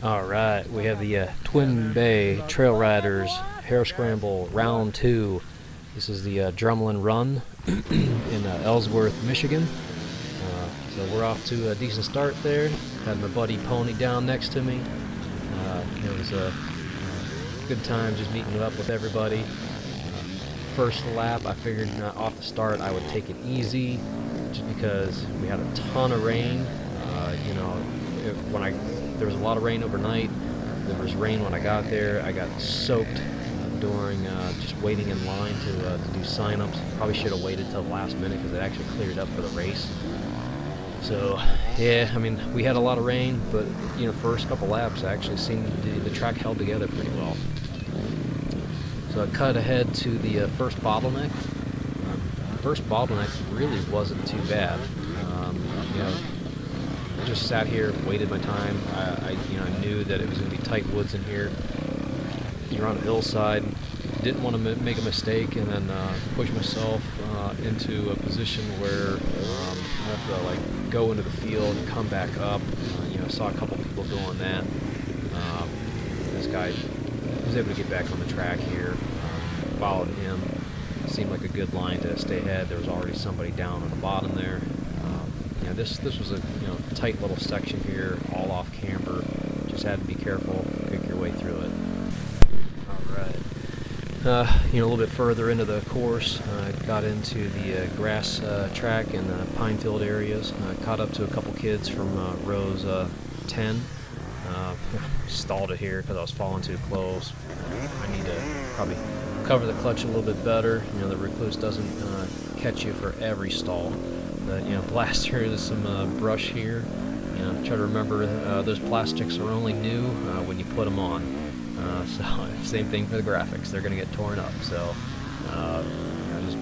Alright, we have the Twin Bay Trail Riders Hare Scramble Round 2. This is the Drumlin Run in Ellsworth, Michigan. So we're off to a decent start there. Had my buddy Pony down next to me. It was a good time just meeting up with everybody. First lap, I figured off the start I would take it easy just because we had a ton of rain. There was a lot of rain overnight. There was rain when I got there. I got soaked during just waiting in line to do sign-ups. Probably should have waited till the last minute because it actually cleared up for the race. So yeah, I mean, we had a lot of rain, but first couple laps I actually seemed the track held together pretty well. So I cut ahead to the first bottleneck. First bottleneck really wasn't too bad. I just sat here, waited my time. I knew that it was going to be tight woods in here. You're on a hillside. Didn't want to make a mistake and then push myself into a position where I have to go into the field and come back up. I saw a couple people doing that. This guy was able to get back on the track here. Followed him. Seemed like a good line to stay ahead. There was already somebody down on the bottom there. This was a tight little section here, all off camber. Just had to be careful, pick your way through it. All right. A little bit further into the course, I got into the grass track and pine field areas. I caught up to a couple kids from rows 10. Stalled it here because I was falling too close. I need to probably cover the clutch a little bit better. The recluse doesn't catch you for every stall. But blast through some brush here. Try to remember those plastics are only new when you put them on. So same thing for the graphics; they're going to get torn up. So just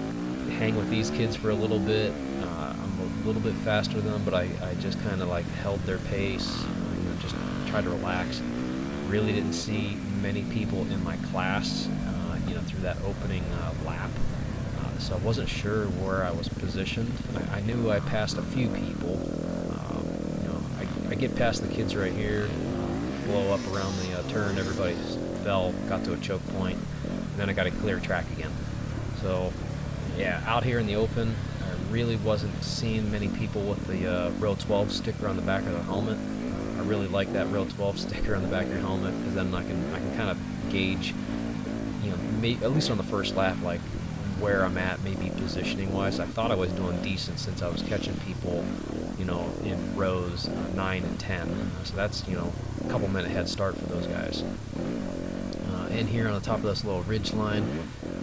hang with these kids for a little bit. I'm a little bit faster than them, but I just kind of held their pace. Just tried to relax. Really didn't see many people in my class. Through that opening lap. So I wasn't sure where I was positioned. I knew I passed a few people. I get past the kids right here, blow up around the turn, everybody fell, got to a choke point, and then I got a clear track again. So yeah, out here in the open, I really wasn't seeing many people with the Row 12 sticker on the back of their helmet. I really like that Row 12 sticker on the back of your helmet because then I can kind of gauge, at least on the first lap, where I'm at, maybe positioning-wise. I thought I was doing decent since I was catching people, in rows 9 and 10. So that's, a couple minute head start for those guys. In here on the top of this little ridge line,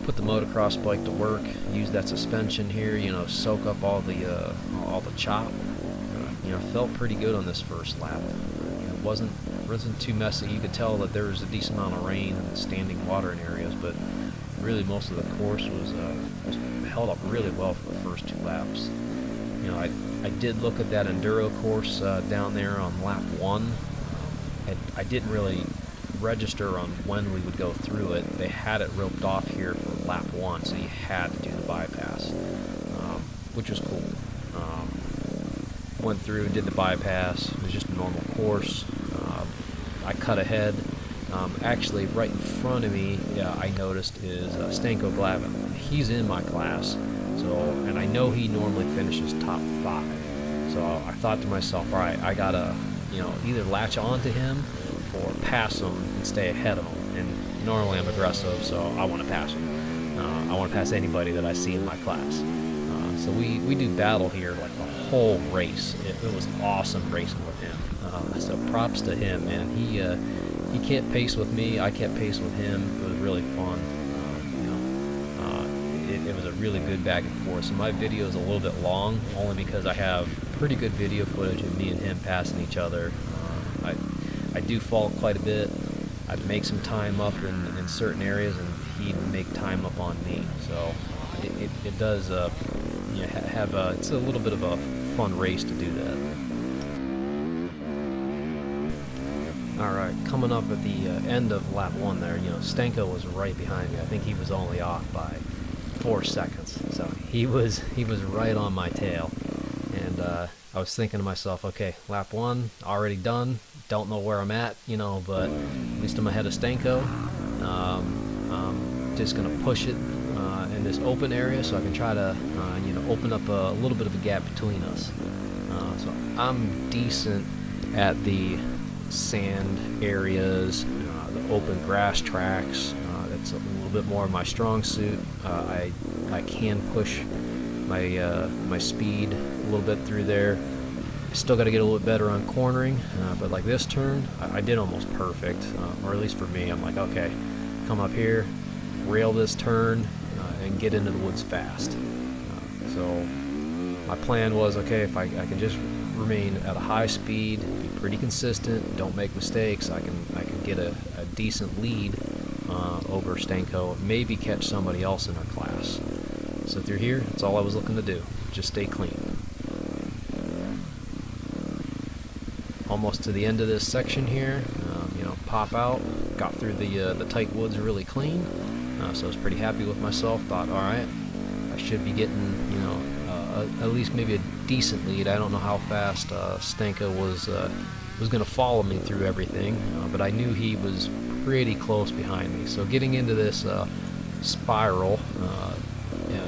put the motocross bike to work. Use that suspension here, soak up all the chop. Felt pretty good on this first lap. It wasn't too messy. You could tell that there was a decent amount of rain and standing water in areas, but really most of the course was held up really well for the first two laps. I did look at that enduro course down there on lap 1. I didn't really register on when we would go through it. They had it roped off here for lap 1, so you had to do the bypass, which was cool. Went through, did the bypass. It was just a normal course. I cut ahead. Actually, right in front of me, I noticed is Stanko Glavin. He's in my class, and I know he normally finishes top 5. So I thought to myself, all right, I gotta, either latch on to him or pass him and stay ahead of him. And normally I'm aggressive, so I want to pass him. I want to pass anybody that I see in my class. So we do battle here the whole race. It was awesome racing with him. So props to him, man. He kept pace with me. I kept pace with him. It was really fun. It was a really good back and forth. So my video is a little bit long, only because I have pretty good video footage of me and him passing each other. I do fall quite a bit. I'd make some time up in certain areas, and he'd make time up on me. So it does have it's a little bit of a fun race to do that. Alright, coming up at the end of lap 1 there, Stanko was right behind me. I think he was only off by 4 seconds. So he was right on my tail. And I was thinking to myself, okay, lap 1, already done. don't know where I'm at, you know, but at least I'm ahead of Stanko. Just gonna push it in this open area so I can try to, you know, open up a little bit of a gap between us. So I'm decent at the sand areas, the open grass tracks. That's a little bit more of my strong suit. I can push my speed a little bit through there. Still got to get a little bit better on cornering, but like this turn, I did almost perfect, or at least for me. I'm like, okay, come up here, rail this turn, and get into the woods fast. So my plan was, okay, if I can just remain at a high speed, be pretty consistent, don't make mistakes, I can get a decent lead over Stanko, maybe catch somebody else in our class. So through here, that's all I was looking to do, just stay clean. Almost to the end of this section here, you know, pop out, got through the tight woods really clean, so I was pretty happy with myself. Thought, all right, I should be getting, you know, at least maybe a decent lead. I don't know how fast Stanko was going to follow me through everything, but I knew he was pretty close behind me. So getting into this spiral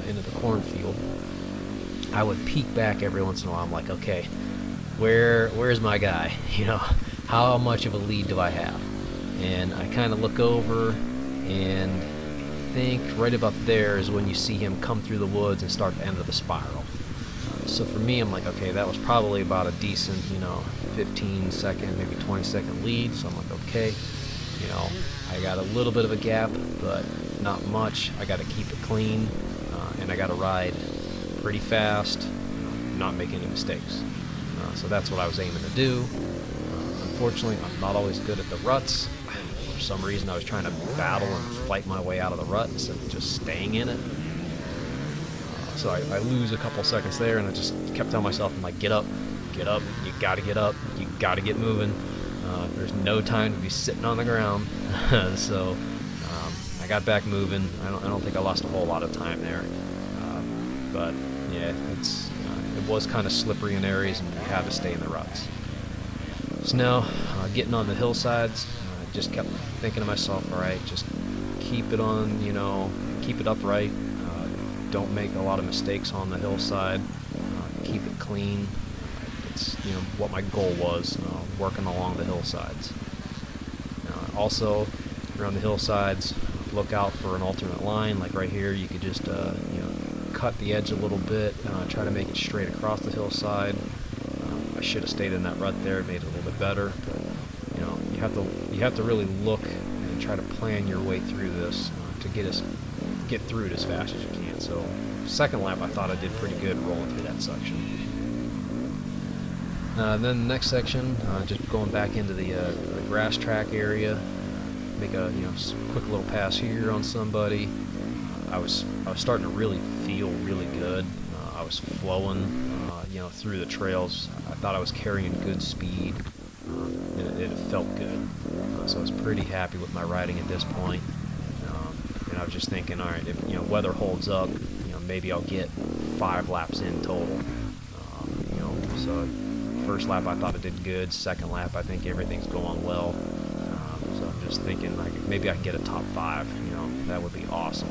into the cornfield, I would peek back every once in a while. I'm like, okay, where's my guy? You know, how much of a lead do I have? And I kind of look over and think right about there is when you see him come through the woods and start to enter the spiral. So for me, I'm like, okay, that was probably about a decent, you know, 15-second, maybe 20-second lead. So I'm like, okay, you know, I got a little bit of a gap, but not much. I got to keep it clean, and I got to ride pretty fast, not make any mistakes. So that's what I was aiming to do. Unfortunately, I'm not always good at the ruts. For some reason, I was trying to battle and fight my way out of the rut instead of just staying in it. So I lose a couple seconds there, and I just kept telling myself, I'm like, get up, you gotta get up, you gotta get moving. There's no time to be sitting on the ground. So I got back moving. I don't think I lost a whole lot of time there. But yeah, it was kind of slippery in areas, and you had to stay in the ruts. So now, getting on the hillsides, I just kept thinking to myself, all right, just keep it on, you know, keep it upright. Don't make a lot of mistakes on the hillside. Keep it clean. It's, you know, what my goal was, working along the hillsides. Also, if you're on the hillsides, look out for an alternate line. Like right here, you could just, you know, cut the edge a little bit, try to make it straight across the hillside. I should have stayed in that rut there, made it a little bit better. But, you know, you have to really look and try to plan your way through this to get through it as fast as you can. So second lap, I thought I did pretty good rolling through that section. Then the next section, just going back into the grass track area, make a, you know, quick little pass here on somebody. I was starting to really feel really good. I was flowing, you know, through the trails. I thought I was carrying good speed, and it felt good. So I was pretty happy with my riding at this point. And I was just thinking, all right, if, you know, weather holds up, you know, maybe I'll get 5 laps in total. You know, so first lap I thought I did good. Second lap I think everything's going well. So I'm just thinking like maybe I can get a top 5. You know, that would be awesome.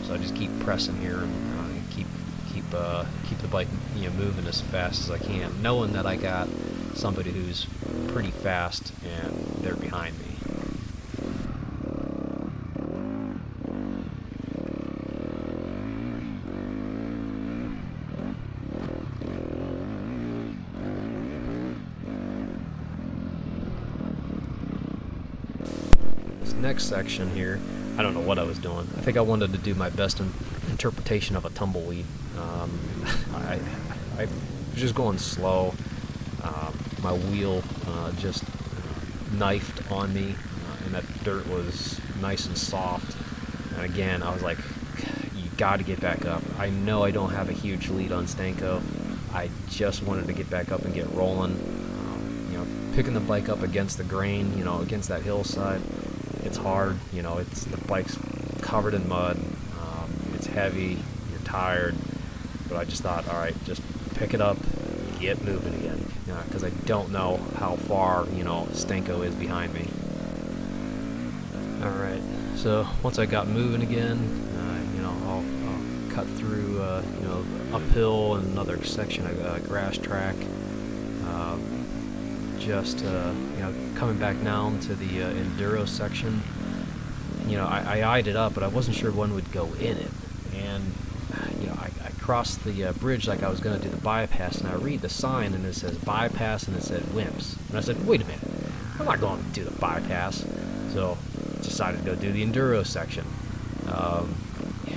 So I just keep pressing here and keep the bike, you know, moving as fast as I can, knowing that I got somebody who's pretty fast and they're behind me. Next section here, I don't know what I was doing. I think I wanted to do my best interpretation of a tumbleweed. I was just going slow. My wheel just knifed on me, and that dirt was nice and soft. And again, I was like, you got to get back up. I know I don't have a huge lead on Stanko. I just wanted to get back up and get rolling. You know, picking the bike up against the grain, you know, against that hillside. It's hard, you know, the bike's covered in mud, it's heavy, you're tired, but I just thought, all right, just pick it up, get moving again, because I don't know how far, Stenko is behind me. Alright, so once I got moving again, I'll cut through, uphill and another section of grass track. Coming back down to the enduro section, I eyed it up, but I wasn't sure one would go in it. And, I crossed the bridge like I was going to do the bypass, and I read the sign, and it says bypass, and it said wimps. And I said, wait a minute, I'm not going to do the bypass. So, decided to go do the enduro section.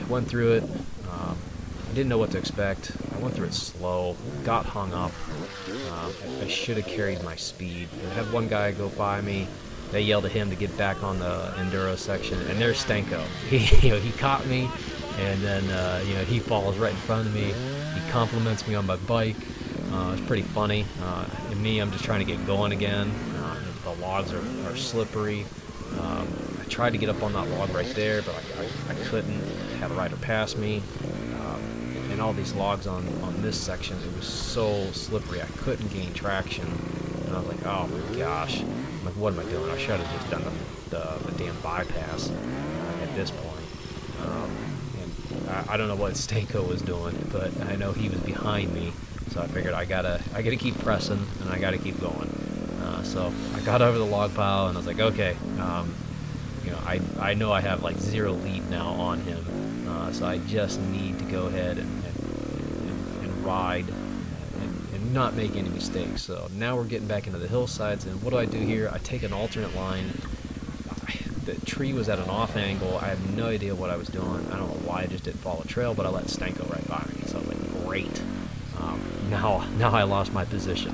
Went through it. I didn't know what to expect. I went through it slow, got hung up. I should have carried my speed. I had one guy go by me. They yelled at him to get back on the enduro section, and there's Stenko. He caught me, and then he falls right in front of me. He compliments me on my bike. It's pretty funny. And me, I'm just trying to get going again. The logs are slippery. I tried to get up on that log right there, but I couldn't. I had a rider pass me. And all these logs on this section, it was so slippery, I couldn't gain traction. And I was like, oh my gosh. I'm like, what am I doing? I should have just done the damn bypass at this point. And I don't know what Stenko was doing, but I know he was behind me. So I figured I gotta keep pressing, and I gotta keep going. So I got over the log pile, and I was like, okay, I know I have like 0 lead now on him, so I just need to go ahead and ride and not make any mistakes. So now we're getting back into the hillsides, and what do I do here? I take an alternate line. The tree was at an off angle. I have no idea what I was doing. I don't know why I just didn't follow trail, but I let Stenko right by me. So I was like, great. Now I lost my position.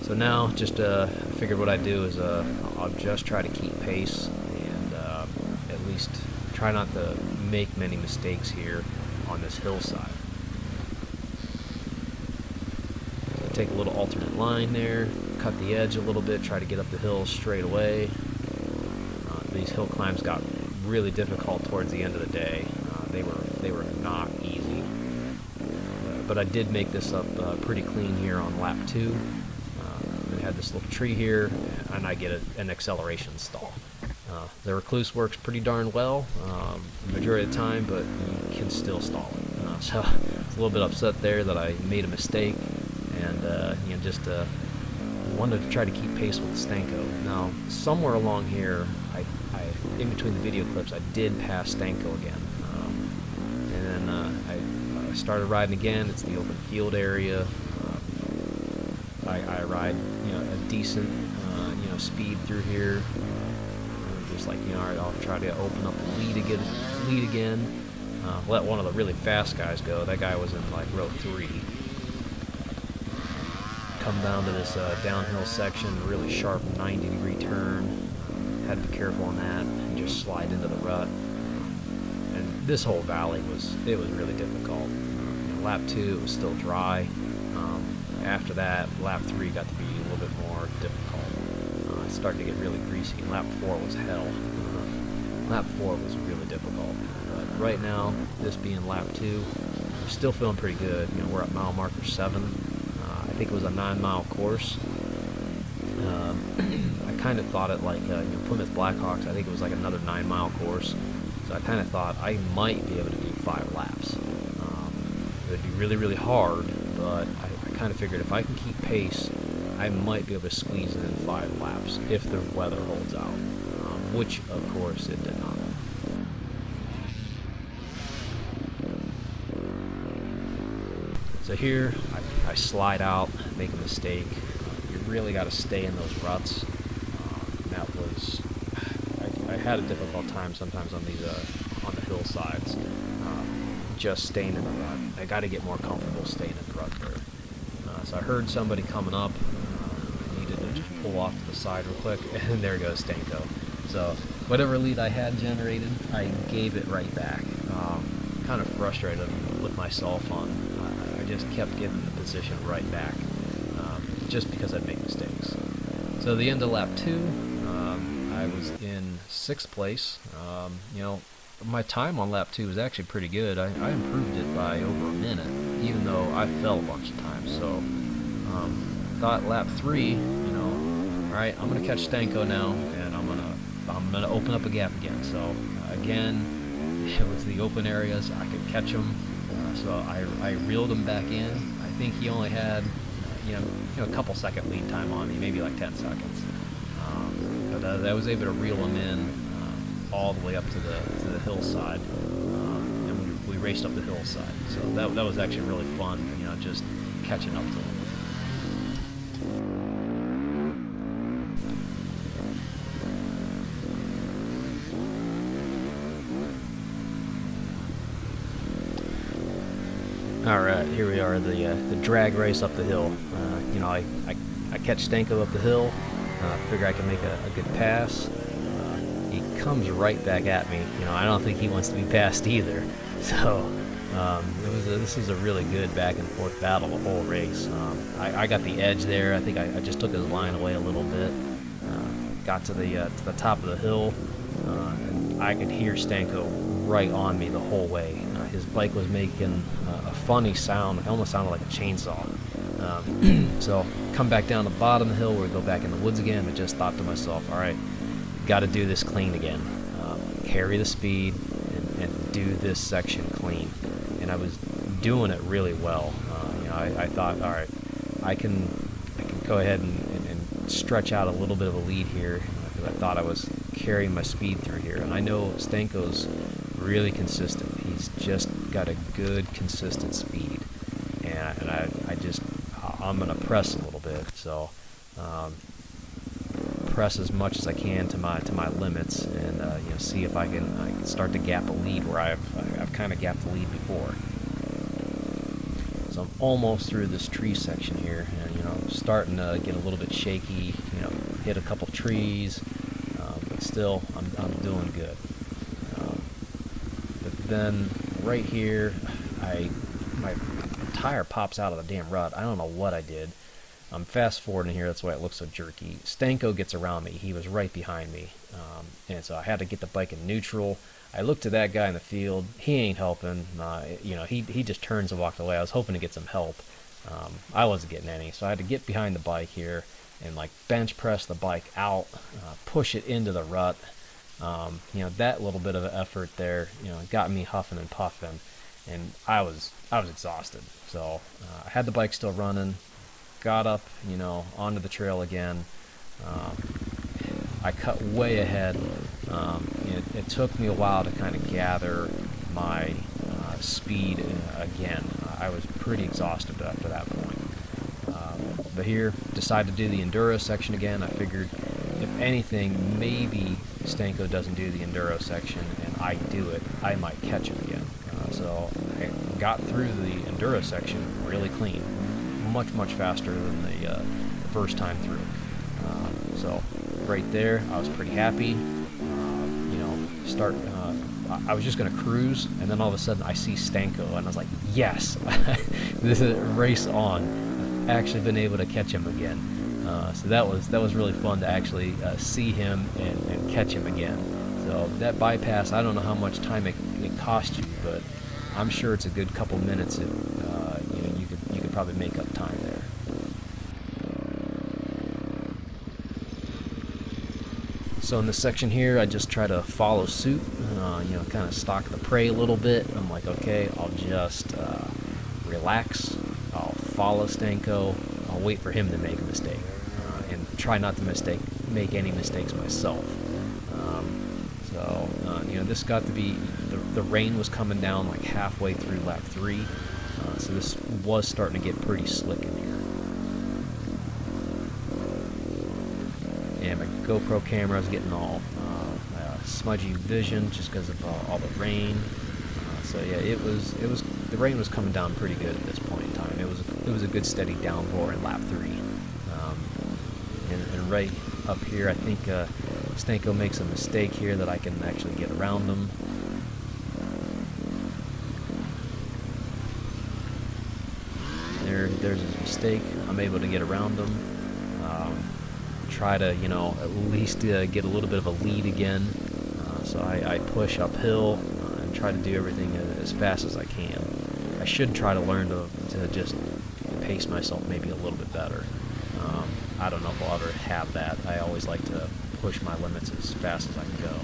So now, just I figured what I'd do is I'll just try to keep pace and at least try not to make many mistakes here on this hillside. So I take a little alternate line there, cut the edge a little bit, try to get up the hill straight away. These hill climbs got really difficult towards the end of the day. They were not easy, but I did make this up pretty clean here on lap 2. I had this little tree here, and I get an acceleration stall. The recluse works pretty darn well the majority of the time, but you can still stall it. So I was a little bit upset there that I made a mistake, and just wanted to try to keep pace with Stenko. Now, somewhere along here, in between the video clips, I did pass Stenko again, and then I started riding again. It's the open field area. I ride, a decent, speed through here. Just like, all right, I'll try to open up the lead again. Let one of the really fast guys go. That guy was in like row 3. Come down to this downhill section, really sharp 90-degree turn. Had to be careful on that and just slide into the rut. And this whole valley was really difficult. Lap 2, it was still dry. After that, lap 3 got to be a little bit more difficult. It started to get really greasy. Lap 4 was hell. Lap 4 was really difficult. But right now, this being lap 2, I'm still feeling pretty good. We're at mile marker 7. I think it was a 9-mile course. I kind of thought it like Plymouth Blackhawks. I think it was like another 9-mile course. So I kind of thought I might be able to do 5 laps. It would be really, really hard, but I kind of figured if I can keep pace, I might be able to squeeze in 5 laps if the weather holds out, which of course it did not. So here I slide out, make a mistake. You really got to stay in those ruts. I had a difficult time sometimes on these on the hillsides, just staying in the rut. I got to get more comfortable staying in the rut there. So I heard somebody coming up. I needed to just pull off to the side real quick, and there goes Stenko. So whatever lead I had generated, I gave it right back. Kind of frustrated with myself on. I just kept giving the position right back, just because I'd make mistakes. So the end of lap 2. I was in 6th place. My time on lap 2 was actually pretty good. I improved it by over a minute. even though I fell a bunch of times. So thought lap 3, all right, I'm gonna catch Stanko now, and I'm gonna open up a gap again. So again, it was the open areas. I could catch him, so I reeled him back in. I think he only had a couple second lead time on me, maybe like 10 seconds. But I was able to reel him in all the way up to the hillside, and we raced up the hillside. So that was actually really fun, just catching up to him. All right, here we are, the drag race up the hill. I catch Stanko up the hill. Figure I can make a good pass. He comes right back at me. I don't think he wants to be passed either. So this was a really good back and forth battle the whole race. I got the edge there. I think I just took his line away a little bit. Got to the top of the hill, and I could hear Stanko right on me the whole way. His bike was making a funny sound. It almost sounded like a chainsaw. So come back down the bottom of the hill where we go back in the woods again. I just thought to myself, all right, got to do this clean again. Carry the speed and do this section clean. And I was doing it really well. I thought, all right, I can go ahead and stretch out a little bit of a lead here, because I thought I was carrying my speed through here. And I know Stanko's really consistent. He's just got a good, consistent speed. And I'm going to press a little bit. So press as much as I can to my limits, and see if I can start to gap a lead where I've kind of gapped the lead before. So I'm almost through this tree section here, and I'm starting to get a little bit shaky. Hit a couple trees, but still I'm doing good. But then right here, my tire pops out of the damn rut. I don't know what I did. I'm fast forwarding here, that's why it looks so jerky. Stanko gets around me. He was right behind me, and so I had to get the bike in neutral. I looked to that guy in the field. He ain't helping. He just turns and walked away. I was hoping to get some help. I wasn't getting any, so I had to get behind the bike here and bench press the bike out, push it into the rut. That little bit of an effort there, got me huffing and puffing, and I was exhausted. So I had the bike still running. Got up, onto the trail again. I cut way ahead. It took me a while to kind of gather my speed again. I was pretty exhausted after that point. But here, decided to do the enduro section again. I figured, if anything, maybe Stanko doesn't do the enduro section and I do it, I might catch him again. So I got through the enduro section really clean. Much faster than the first time through. So right there, I was pretty happy. I was just going to cruise, and then all of a sudden I see Stanko, and I was like, yes, this is race on. I've actually been able to catch him again. So that was really fun to actually see him and catch him again. So that bypass, I don't know how much time it cost you, but I'm sure it's a good couple minutes. You could probably make up time there. So in this section here, I just try to follow suit, kind of stalk the prey a little bit. I'm like, okay, I'll just relax. I'll follow Stanko. I'll wait for him to make a mistake, and try not to make any mistakes myself. This got to be, the rain was coming down halfway through lap 3, so this was starting to get pretty slick in here. And my GoPro camera is getting all smudgy vision just because of all the rain. So yeah, the rain was coming down pretty good at this point in time. It was a good steady downpour in lap 3. And right up here, I think Stanko makes a mistake here that I can actually get around him. There's his mistake. I'm able to get around him. Try to, at least get a little bit of a lead again. So I push uphill and try to do everything as fast as I can. I should try to learn to just pace myself maybe a little bit better. I don't know if I'll ever have that. I always like to push my limits as fast as I can go.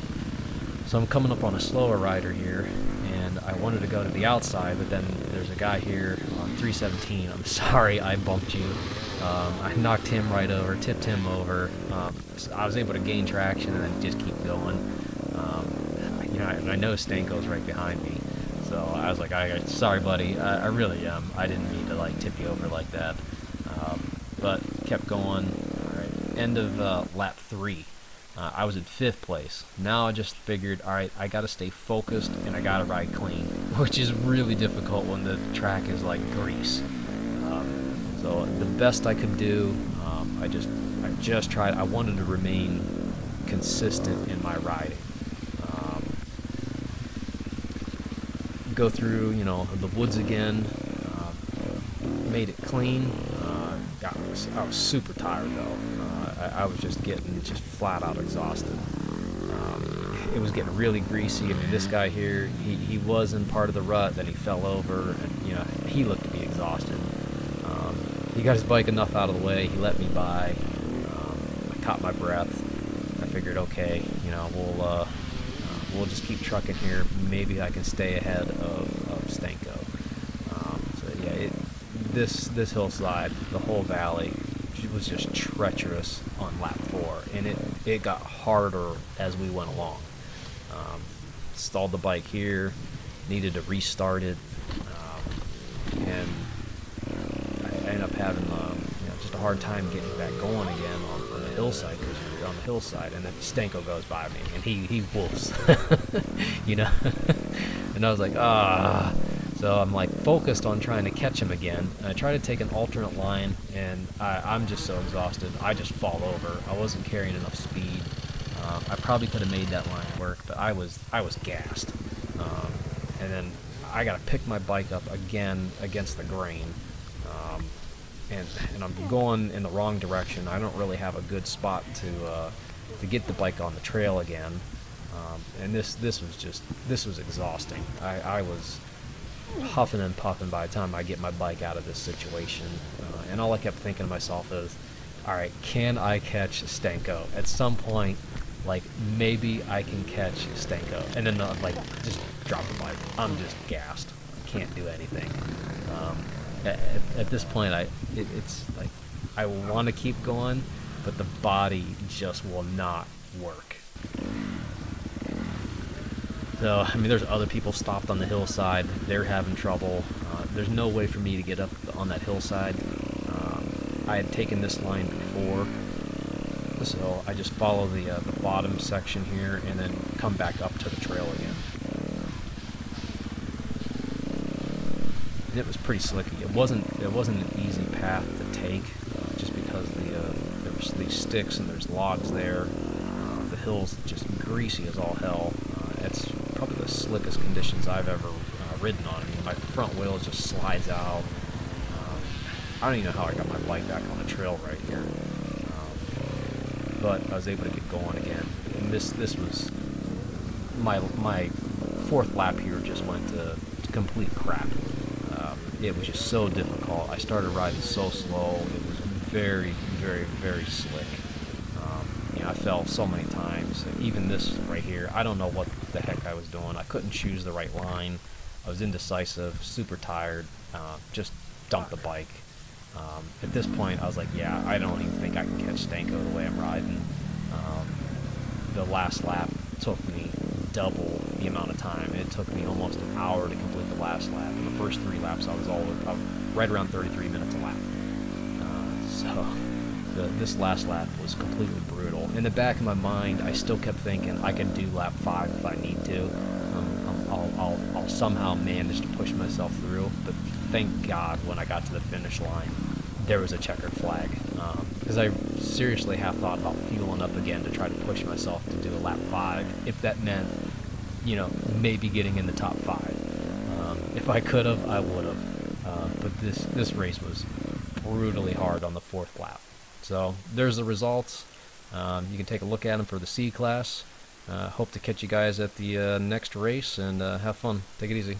So I'm coming up on a slower rider here, and I wanted to go to the outside, but then there's a guy here on 317. I'm sorry I bumped you. I knocked him right over, tipped him over. So I was able to gain traction and then just keep going. And I know Stanko's right behind me. So I was like, sorry, buddy. I really am. I didn't mean to like tip you over like that. But kept going. All right. End of lap 3. I was in 5th place. Now I just figured, all right, I got to stay focused and I got to ride clean, which is really difficult when the track is like grease. So the best I could do, I just tried. I wanted to remain consistent in my riding. Go through, the woods again. Made it clean. I was super tired though. I was just getting flat out exhausted. It was getting really greasy. I mean, this guy here, he was in part of the rut, then he fell over, and he looked to be exhausted. He got his bike enough out of the way. He let me by. I caught my breath. I figured, okay, we'll just keep trucking here. Maybe I can stay ahead of Stanko. This hillside, the whole valley, was just treacherous on lap 4, and it got harder as we went along. Stalled the bike here, needed to restart it, and I ended up having just a hard time getting back going again on the hillside, because you're on the hillside, and then Stanko goes by me, and he wolfs, and I was like, So I'm like focused on trying to catch him again. And I try to take an alternate line, and I'm just so exhausted. I just fall over. I wasn't carrying enough speed. I probably could have made that line work, but I was gassed. And then I got to pick my bike up again against the grain. And I'm going in the wrong direction. I don't really have a good spot to get the bike on the trail again. And this was exhausting. I was huffing and puffing by the time I get my bike out of this situation. And all I kept thinking to myself is, all right, can I catch Stanko? At some point, like, maybe I can catch Stanko. And then, just drop the bike. I'm just gassed. I can't do anything. At this point, it's like, I want to keep going, but the body just will not work. So, I mean, there's other people stopped on the hillside. They're having trouble. There's no way for me to get up on that hillside. I had taken this line before, so I just follow the bottom section here and then come back up to the trail again. It was pretty slicky. It wasn't an easy path to take, just because there was these sticks and there's logs there. The hill's just greasy as all hell. It's probably the slickest conditions I've ever ridden on. I mean, my front wheel just slides out. I don't even know how I got my bike back on the trail right here. But I was able to get going again. And this was my 4th lap here just went to complete crap. It was just so difficult. I started riding so slow. It was very, very, very slick. I fell so many times. Even this right here, I don't know what the heck I was doing. I couldn't choose the right line. I was indecisive, super tired. Just dumped the bike. At this point, I was like, yeah, I don't even think I can catch Stanko the way I'm riding. The last lap took me double the amount of time. It took me almost an hour to complete the last lap. In the first 3 laps, I was right around 33 minutes a lap. This last lap was completely brutal. In the back of my mind, I still kept thinking I can do lap 5 if I need to. I'll somehow manage to push myself through. But thank God, when I got to the finish line, there was a checkered flag. Because I seriously have thought about fueling up again to try to push myself to do a lap 5, if that meant, maybe getting in the top 5. If I could have, I would have. But this race was brutally hard on the 4th lap. So there's the results. You can take a look at them for the C class. Hope to catch you guys at the next race, and have fun. Take it easy.